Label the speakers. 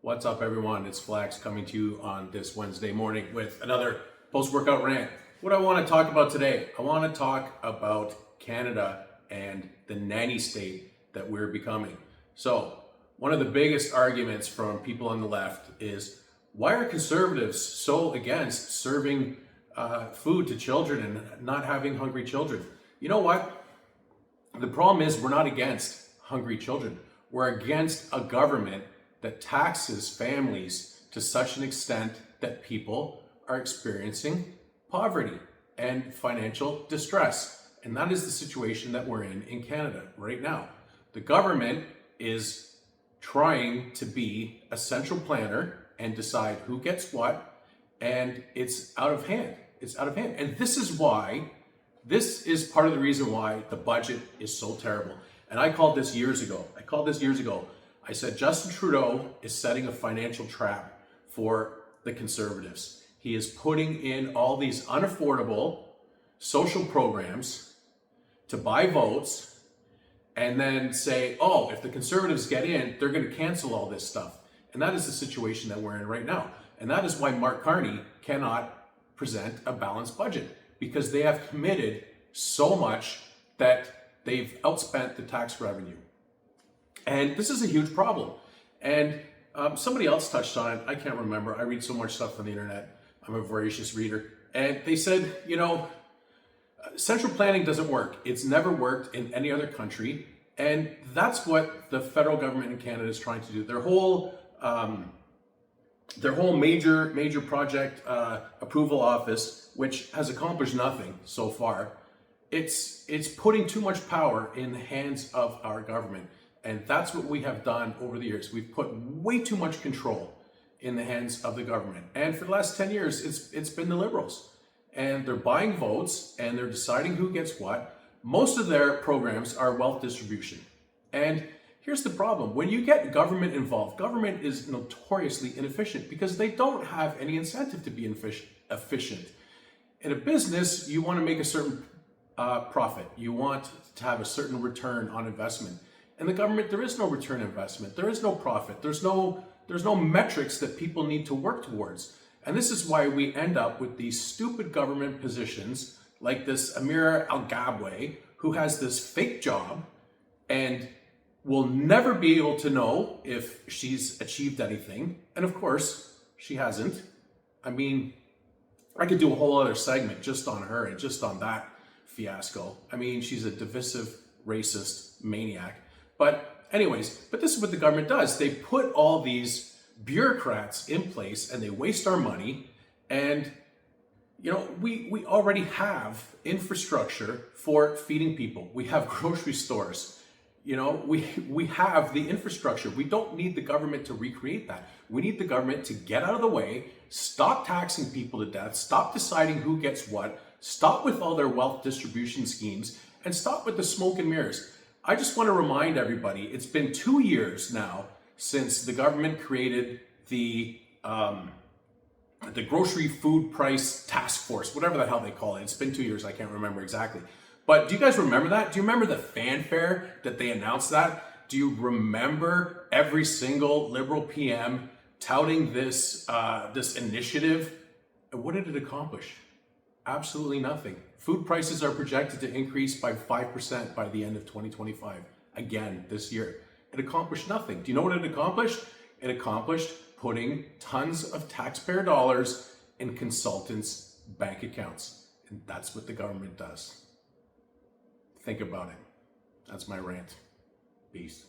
Speaker 1: What's up, everyone? It's Flax coming to you on this Wednesday morning with another post-workout rant. What I want to talk about today, I want to talk about Canada and the nanny state that we're becoming. So, one of the biggest arguments from people on the left is, why are conservatives so against serving food to children and not having hungry children? You know what? The problem is we're not against hungry children. We're against a government that taxes families to such an extent that people are experiencing poverty and financial distress. And that is the situation that we're in Canada right now. The government is trying to be a central planner and decide who gets what, and it's out of hand. It's out of hand. And this is part of the reason why the budget is so terrible. And I called this years ago. I said, Justin Trudeau is setting a financial trap for the Conservatives. He is putting in all these unaffordable social programs to buy votes and then say, oh, if the Conservatives get in, they're going to cancel all this stuff. And that is the situation that we're in right now. And that is why Mark Carney cannot present a balanced budget, because they have committed so much that they've outspent the tax revenue. And this is a huge problem. And somebody else touched on it. I can't remember. I read so much stuff on the internet. I'm a voracious reader. And they said, central planning doesn't work. It's never worked in any other country. And that's what the federal government in Canada is trying to do. Their whole major project approval office, which has accomplished nothing so far, it's putting too much power in the hands of our government. And that's what we have done over the years. We've put way too much control in the hands of the government. And for the last 10 years, it's been the Liberals. And they're buying votes and they're deciding who gets what. Most of their programs are wealth distribution. And here's the problem. When you get government involved, government is notoriously inefficient because they don't have any incentive to be efficient. In a business, you want to make a certain profit. You want to have a certain return on investment. In the government, there is no return on investment. There is no profit. There's no metrics that people need to work towards. And this is why we end up with these stupid government positions like this Amira Al-Gabwe, who has this fake job and will never be able to know if she's achieved anything. And of course, she hasn't. I mean, I could do a whole other segment just on her and just on that fiasco. I mean, she's a divisive, racist maniac. But this is what the government does. They put all these bureaucrats in place and they waste our money. And, we already have infrastructure for feeding people. We have grocery stores. We have the infrastructure. We don't need the government to recreate that. We need the government to get out of the way, stop taxing people to death, stop deciding who gets what, stop with all their wealth distribution schemes, and stop with the smoke and mirrors. I just want to remind everybody, it's been 2 years now since the government created the grocery food price task force, whatever the hell they call it. It's been 2 years, I can't remember exactly. But do you guys remember that? Do you remember the fanfare that they announced that? Do you remember every single Liberal PM touting this initiative? And what did it accomplish? Absolutely nothing. Food prices are projected to increase by 5% by the end of 2025, again this year. It accomplished nothing. Do you know what it accomplished? It accomplished putting tons of taxpayer dollars in consultants' bank accounts. And that's what the government does. Think about it. That's my rant. Peace.